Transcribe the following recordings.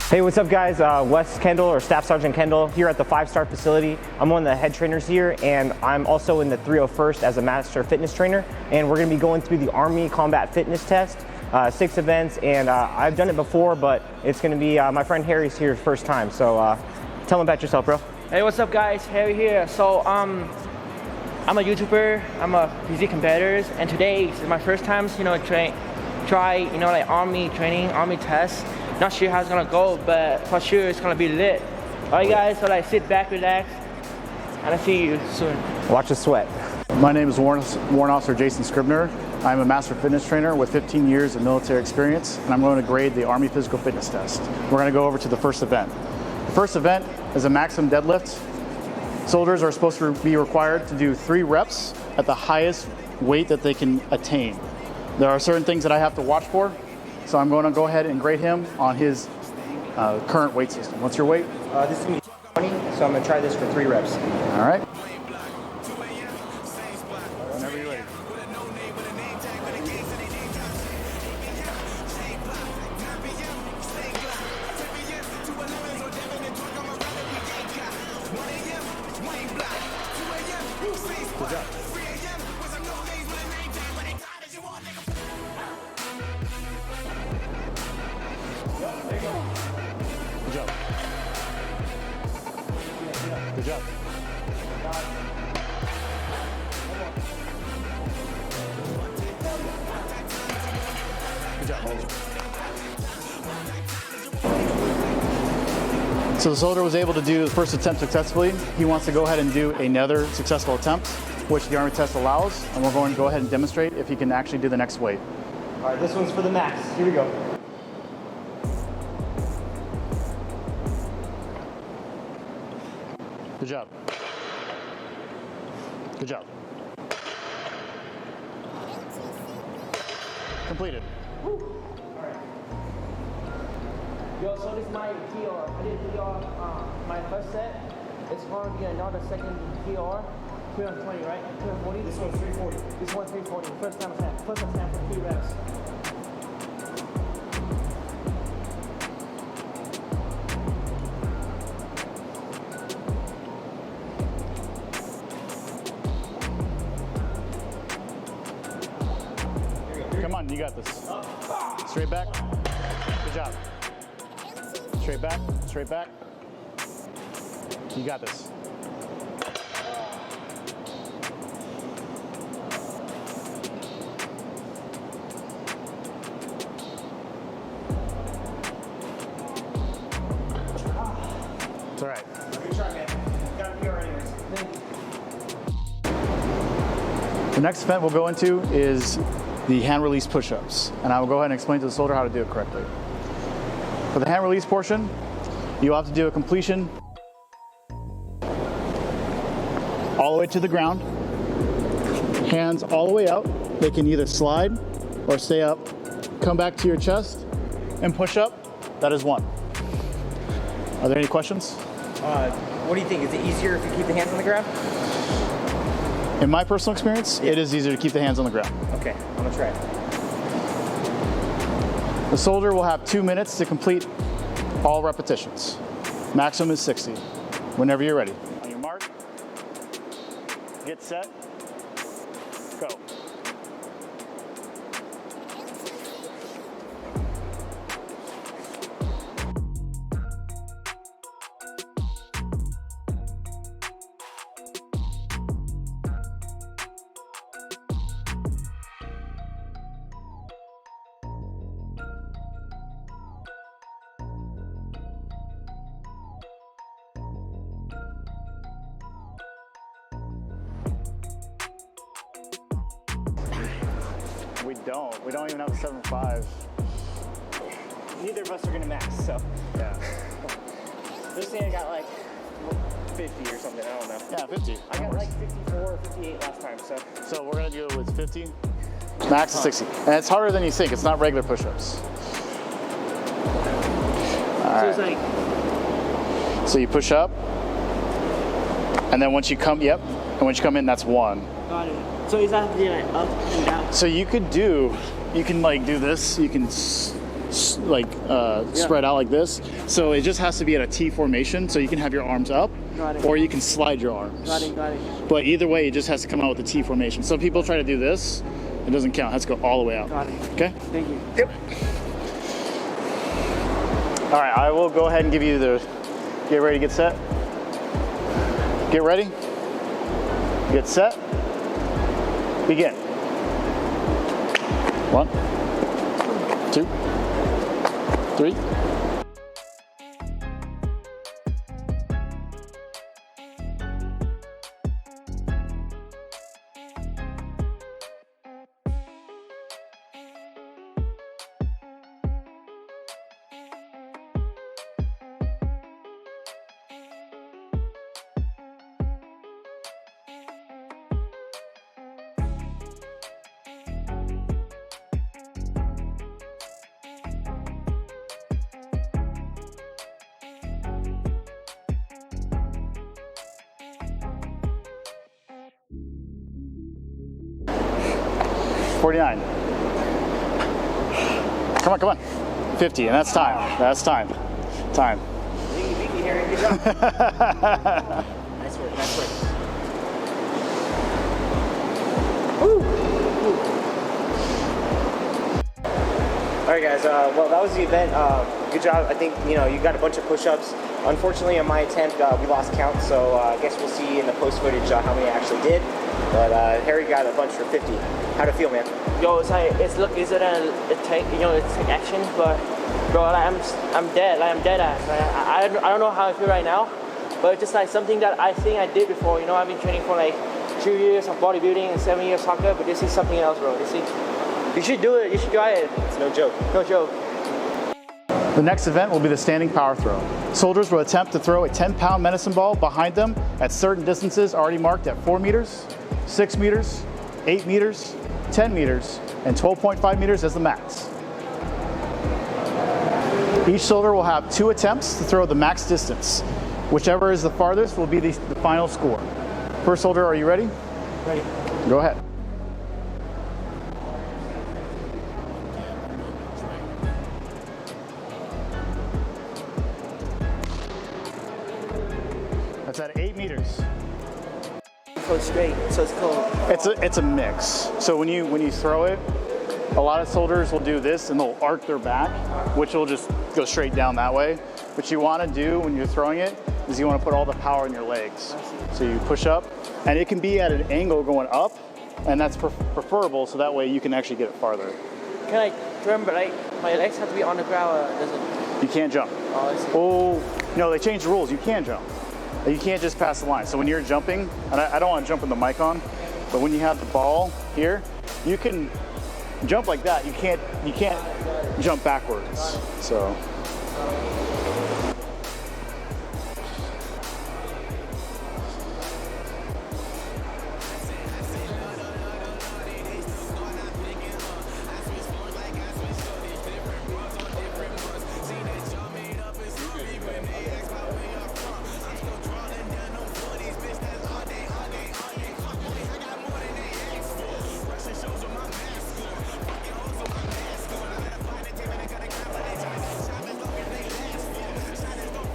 Hey, what's up guys? Wes Kendall, or Staff Sergeant Kendall, here at the 5-star facility. I'm one of the head trainers here, and I'm also in the 301st as a master fitness trainer. And we're gonna be going through the Army Combat Fitness Test, 6 events, and I've done it before, but it's gonna be my friend Harry's here first time. So tell him about yourself, bro. Hey, what's up guys? Harry here. So I'm a YouTuber, I'm a physique competitor, and today is my first time, try like Army training, Army test. Not sure how it's gonna go, but for sure it's gonna be lit. Alright guys, so like sit back, relax, and I'll see you soon. Watch the sweat. My name is Warrant Officer Jason Scribner. I'm a master fitness trainer with 15 years of military experience, and I'm going to grade the Army Physical Fitness Test. We're going to go over to the first event. The first event is a maximum deadlift. Soldiers are supposed to be required to do 3 reps at the highest weight that they can attain. There are certain things that I have to watch for, so I'm going to go ahead and grade him on his current weight system. What's your weight? This is gonna be 20, so I'm gonna try this for 3 reps. All right. Whenever you're ready. Good job. Good job. Good job. Good job. So the soldier was able to do the first attempt successfully. He wants to go ahead and do another successful attempt, which the Army test allows, and we're going to go ahead and demonstrate if he can actually do the next weight. All right, this one's for the max. Here we go. Good job. Good job. Completed. Alright. Yo, so this is my PR. I did PR my first set. It's going to be another second PR. 320, right? 340? This one's 340. This one's 340. First time for 3 reps. Come on, you got this. Straight back. Good job. Straight back, straight back. You got this. It's all right. Good try, man. Got a PR anyways. The next event we'll go into is the hand release push-ups, and I will go ahead and explain to the soldier how to do it correctly. For the hand release portion, you'll have to do a completion all the way to the ground, hands all the way out. They can either slide or stay up, come back to your chest, and push up. That is 1. Are there any questions? What do you think? Is it easier if you keep the hands on the ground? In my personal experience, it is easier to keep the hands on the ground. Okay, I'm gonna try it. The soldier will have 2 minutes to complete all repetitions. Maximum is 60. Whenever you're ready. On your mark, get set, go. We don't even have a 7.5. Neither of us are gonna max, so. Yeah. This thing I got like 50 or something, I don't know. Yeah, 50. I got like 54 or 58 last time, so. So we're gonna do it with 50. Max is 60. And it's harder than you think. It's not regular push-ups. All So it's right. like, So you push up, and then once you come, and once you come in, that's 1. got it. So is that like up and down? So you can like do this. You can spread out like this. So it just has to be at a T formation, so you can have your arms up, or you can slide your arms. Got it. But either way, it just has to come out with a T formation. Some people try to do this, it doesn't count. It has to go all the way out. Got it. Okay? Thank you. Yep. All right, I will go ahead and give you the, get ready, get set. Get ready, get set, begin. 1, 2, 3. $49. Come on. 50, and that's time. That's time. Time. Good job. Nice work. Woo. All right, guys. Well, that was the event. Good job. I think you got a bunch of push-ups. Unfortunately, on my attempt, we lost count. So I guess we'll see in the post footage how many I actually did. But Harry got a bunch for 50. How'd it feel, man? Yo, it's like it's easier than it take. It's action, but bro, like, I'm dead. Like I'm dead ass. Like, I don't know how I feel right now, but it's just like something that I think I did before. I've been training for like 2 years of bodybuilding and 7 years soccer, but this is something else, bro. You should do it. You should try it. It's no joke. No joke. The next event will be the standing power throw. Soldiers will attempt to throw a 10-pound medicine ball behind them at certain distances already marked at 4 meters, 6 meters, 8 meters, 10 meters, and 12.5 meters as the max. Each soldier will have 2 attempts to throw the max distance. Whichever is the farthest will be the final score. First soldier, are you ready? Ready. Go ahead. That's at 8 meters. So it's straight. So it's cool. It's a mix. So when you throw it, a lot of soldiers will do this and they'll arc their back, which will just go straight down that way. What you want to do when you're throwing it is you want to put all the power in your legs. So you push up, and it can be at an angle going up, and that's preferable, so that way you can actually get it farther. Can I turn, but my legs have to be on the ground, or does it? You can't jump. Oh, I see. Oh, no, they changed the rules. You can jump. You can't just pass the line. So when you're jumping, and I don't want to jump with the mic on, but when you have the ball here, you can jump like that. You can't jump backwards. So.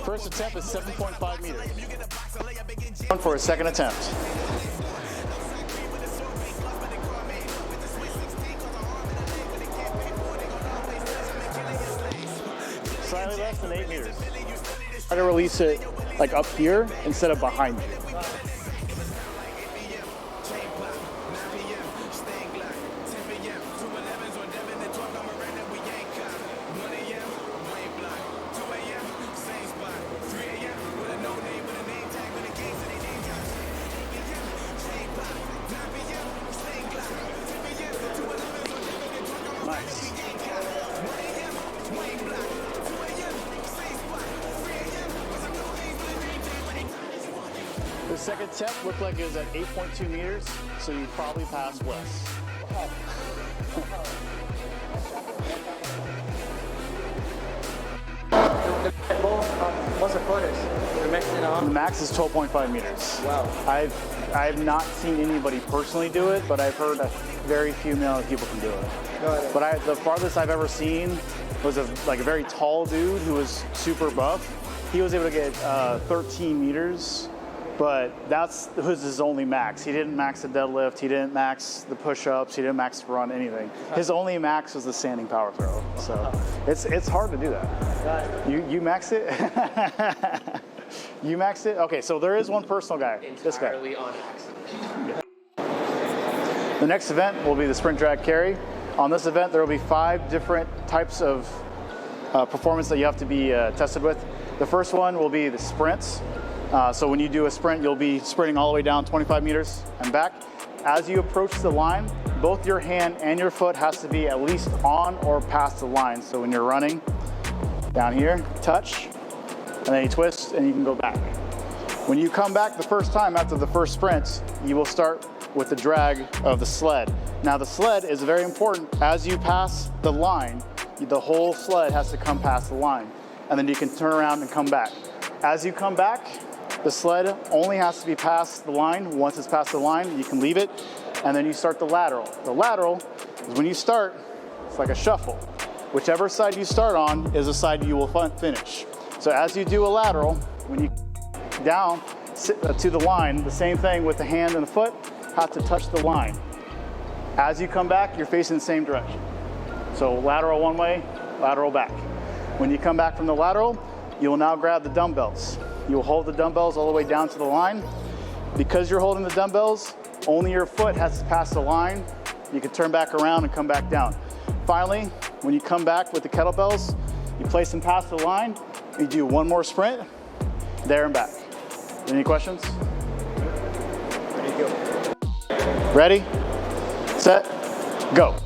First attempt is 7.5 meters. One for a second attempt. Slightly less than 8 meters. Try to release it like up here instead of behind you. Nice. The second attempt looked like it was at 8.2 meters, so you probably passed less. What's the furthest? The max is 12.5 meters. Wow. I've not seen anybody personally do it, but I've heard a very few amount of people can do it. Got it. But the farthest I've ever seen was like a very tall dude who was super buff. He was able to get 13 meters, but that was his only max. He didn't max the deadlift, he didn't max the push-ups, he didn't max the run, anything. His only max was the standing power throw. So it's hard to do that. You maxed it? You maxed it? Okay, so there is one personal guy. This guy. Entirely on accident. The next event will be the sprint drag carry. On this event, there will be 5 different types of performance that you have to be tested with. The first one will be the sprints. So when you do a sprint, you'll be sprinting all the way down 25 meters and back. As you approach the line, both your hand and your foot has to be at least on or past the line. So when you're running, down here, touch, and then you twist and you can go back. When you come back the first time after the first sprint, you will start with the drag of the sled. Now the sled is very important. As you pass the line, the whole sled has to come past the line. And then you can turn around and come back. As you come back, the sled only has to be past the line. Once it's past the line, you can leave it, and then you start the lateral. The lateral is when you start, it's like a shuffle. Whichever side you start on is the side you will finish. So as you do a lateral, when you down to the line, the same thing with the hand and the foot, have to touch the line. As you come back, you're facing the same direction. So lateral one way, lateral back. When you come back from the lateral, you will now grab the dumbbells. You will hold the dumbbells all the way down to the line. Because you're holding the dumbbells, only your foot has to pass the line. You can turn back around and come back down. Finally, when you come back with the kettlebells, you place them past the line, you do one more sprint, there and back. Any questions? Ready, set, go.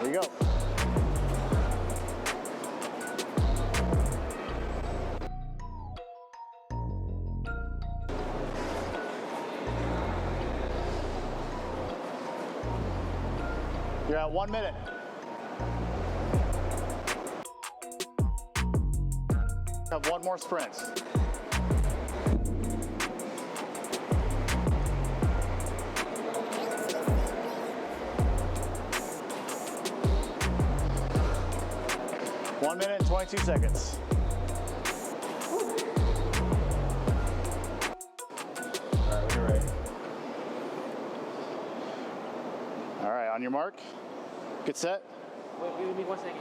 There you go. You're at 1 minute. Have one more sprint. One minute and 22 seconds. All right, we're ready. All right, on your mark. Get set. Wait, give me 1 second.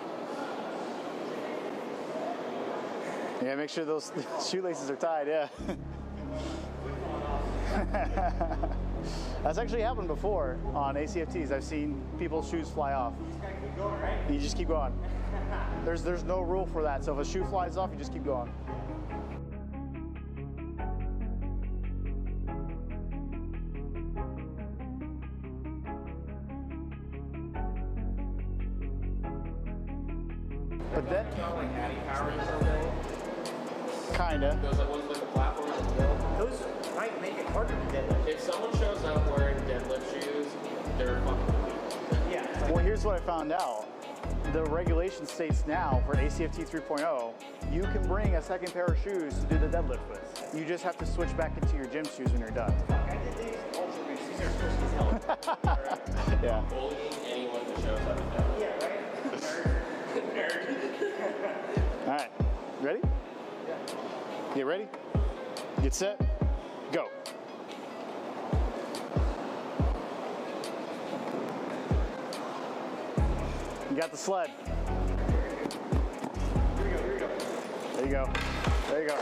Yeah, make sure those shoelaces are tied, yeah. That's actually happened before on ACFTs. I've seen people's shoes fly off. You just keep going. There's no rule for that. So if a shoe flies off, you just keep going. But then, Like adding power or something. kinda. Those like ones with the platforms in the middle. Those might make it harder to deadlift. If someone shows up wearing deadlift shoes, they're fucking weak. Yeah. It's like, Well, here's what I found out. The regulation states now for ACFT 3.0, you can bring a second pair of shoes to do the deadlift with. You just have to switch back into your gym shoes when you're done. I did these ultra boosts. These are supposed to help. Yeah. Bullying anyone who shows up at that. Yeah, right? All right, ready? Yeah. Get ready, get set, go. You got the sled. Here we go. There you go. There you go.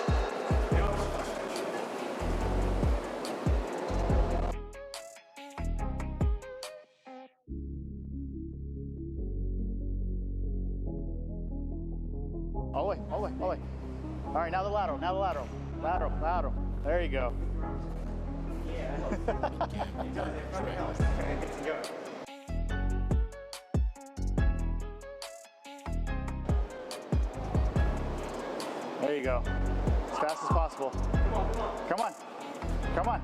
All the way, all the way, all the way. All right, now the lateral, lateral. There you go. There you go. As fast as possible. Come on. Come on.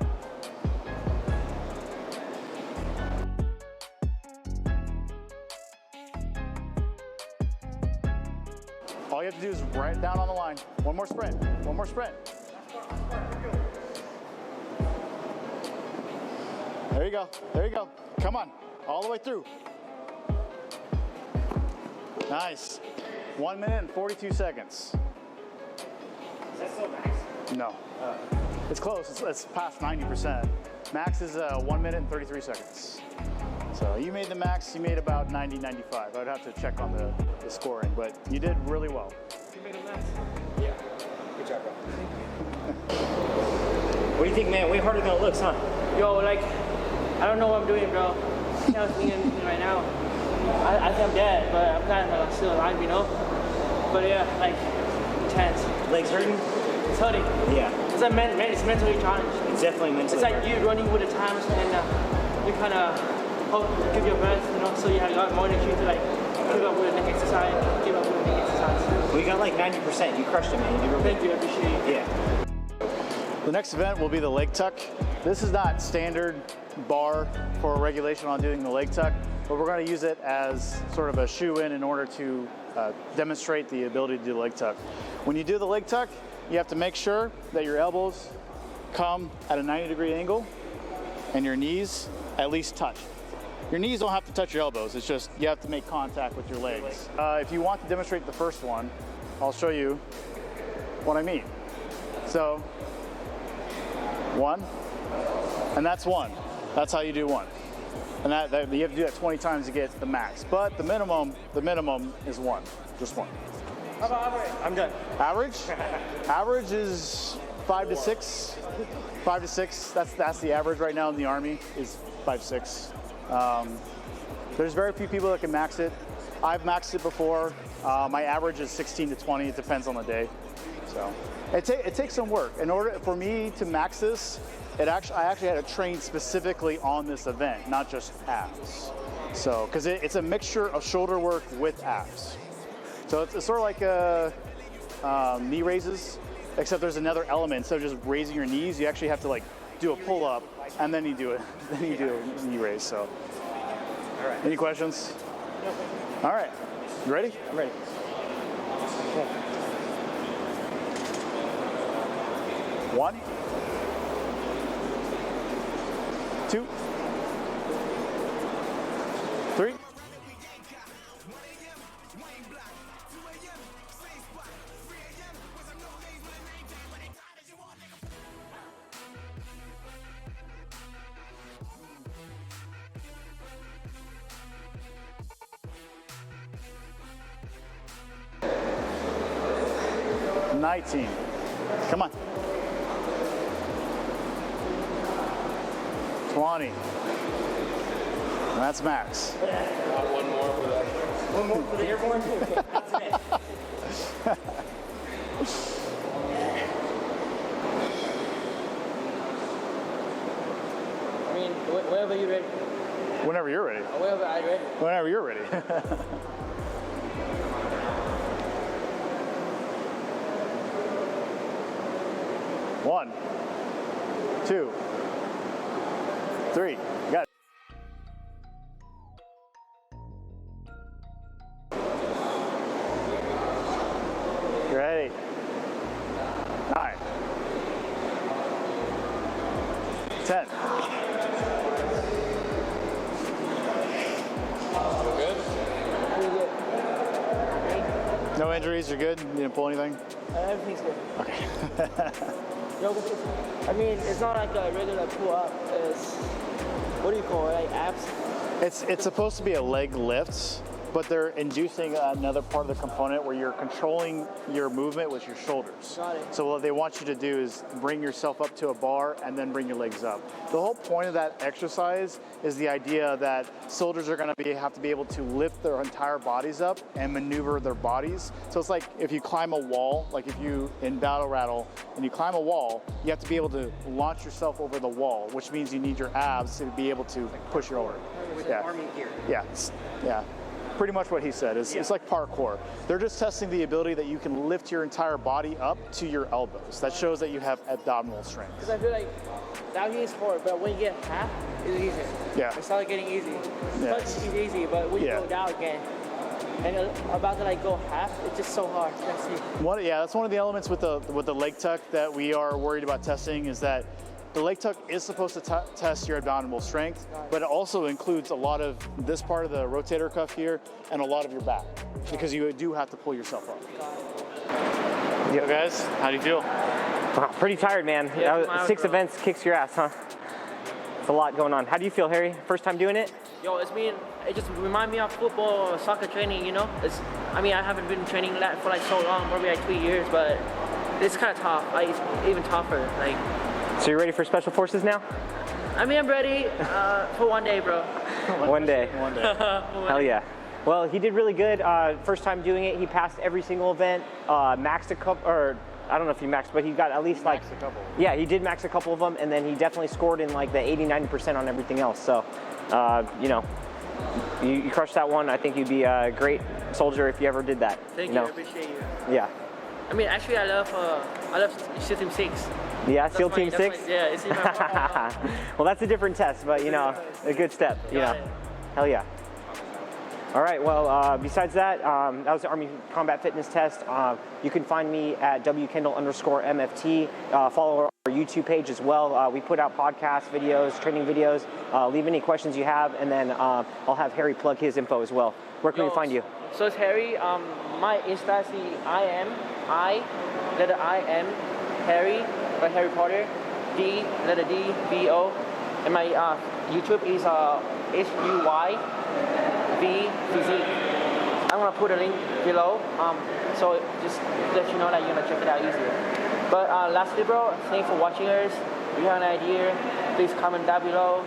All you have to do is write it down on the line. One more sprint. One more sprint. There you go. There you go. Come on. All the way through. Nice. 1 minute and 42 seconds. Is that still max? No. It's close. It's past 90%. Max is 1 minute and 33 seconds. So you made the max. You made about 90, 95. I would have to check on the scoring, but you did really well. You made a mess. Yeah. Good job, bro. What do you think, man? Way harder than it looks, huh? Yo, like, I don't know what I'm doing, bro. I was thinking right now. I think I'm dead, but I'm kind of still alive, you know? But yeah, like, intense. Legs hurting? It's hurting. Yeah. It's like it's mentally challenged. It's definitely mentally It's like hard. you running with the times and you kind of give your breath, you know, so you have a lot more energy to like keep up with the next exercise, keep up with the next exercise. We got like 90%. You crushed it, man. You did real Thank good. you, I appreciate it. Yeah. The next event will be the leg tuck. This is not standard bar for regulation on doing the leg tuck, but we're going to use it as sort of a shoe-in in order to demonstrate the ability to do the leg tuck. When you do the leg tuck, you have to make sure that your elbows come at a 90-degree angle and your knees at least touch. Your knees don't have to touch your elbows, it's just you have to make contact with your legs. If you want to demonstrate the first one, I'll show you what I mean. So, one, and that's one. That's how you do one. And that you have to do that 20 times to get the max. But the minimum is one, just one. How about average? I'm done. Average? Average is 5 to 6. 5 to 6. That's the average right now in the Army is 5 to 6. There's very few people that can max it. I've maxed it before. My average is 16 to 20. It depends on the day. So it takes some work. In order for me to max this, I actually had to train specifically on this event, not just abs. So because it's a mixture of shoulder work with abs. So it's sort of like knee raises, except there's another element. Instead of just raising your knees, you actually have to like do a pull up, and then you do it. Then you do a knee raise. So, All right. any questions? All right, you ready? I'm ready. One, two, three. $19. Come on. 20. And that's max. One more for that. One more for the airborne? That's it. I mean, whenever you're ready. Whenever you're ready. Whenever I'm ready. Whenever you're ready. One, two, three. You got it. Ready. 9, 10. Good? Pretty good. No injuries, you're good? You didn't pull anything? Everything's good. Okay. Yoga, I mean, it's not like a regular pull-up. It's, what do you call it, like abs? It's supposed to be a leg lift, but they're inducing another part of the component where you're controlling your movement with your shoulders. Got it. So what they want you to do is bring yourself up to a bar and then bring your legs up. The whole point of that exercise is the idea that soldiers are going to have to be able to lift their entire bodies up and maneuver their bodies. So it's like if you climb a wall, like if you in battle rattle and you climb a wall, you have to be able to launch yourself over the wall, which means you need your abs to be able to push you over. With Yeah. an army gear. Yeah, yeah. Pretty much what he said. It's like parkour. They're just testing the ability that you can lift your entire body up to your elbows. That shows that you have abdominal strength. Because I feel like down here is hard, but when you get half, it's easier. Yeah. It started getting easy. Yeah. It's easy, but when you Yeah. go down again, and about to like go half. It's just so hard. Let's see. That's one of the elements with the leg tuck that we are worried about testing is that the leg tuck is supposed to test your abdominal strength, but it also includes a lot of this part of the rotator cuff here and a lot of your back because you do have to pull yourself up. Yep. So guys, how do you feel? Pretty tired, man. Yeah, 6 events kicks your ass, huh? It's a lot going on. How do you feel, Harry? First time doing it? Yo, it just reminds me of football or soccer training, you know? I haven't been training that for like so long, probably like 2 years, but it's kind of tough. Like, it's even tougher. Like. So you're ready for Special Forces now? I'm ready for one day, bro. One day. One day. Hell yeah. Well, he did really good. First time doing it, he passed every single event, maxed a couple, or I don't know if he maxed, but he got at least like, a couple. Yeah, he did max a couple of them, and then he definitely scored in like the 80-90% on everything else. So, you know, you crushed that one. I think you'd be a great soldier if you ever did that. Thank you, I appreciate you. Yeah. Actually, I love SEAL Team 6. Yeah, SEAL Team 6? Yeah, it's in my Well, that's a different test, but you know, a good step, you know. Hell yeah. All right, well, besides that, that was the Army Combat Fitness Test. You can find me at WKendall_MFT. Follow our YouTube page as well. We put out podcasts, videos, training videos. Leave any questions you have, and then I'll have Harry plug his info as well. Where can we find you? So it's Harry. My Insta is I-M, Harry, by Harry Potter, D, letter D, B-O. And my YouTube is HUY. Physique. I'm gonna put a link below, so just let you know that you're gonna check it out easier. But lastly, bro, thanks for watching us. If you have an idea, please comment down below.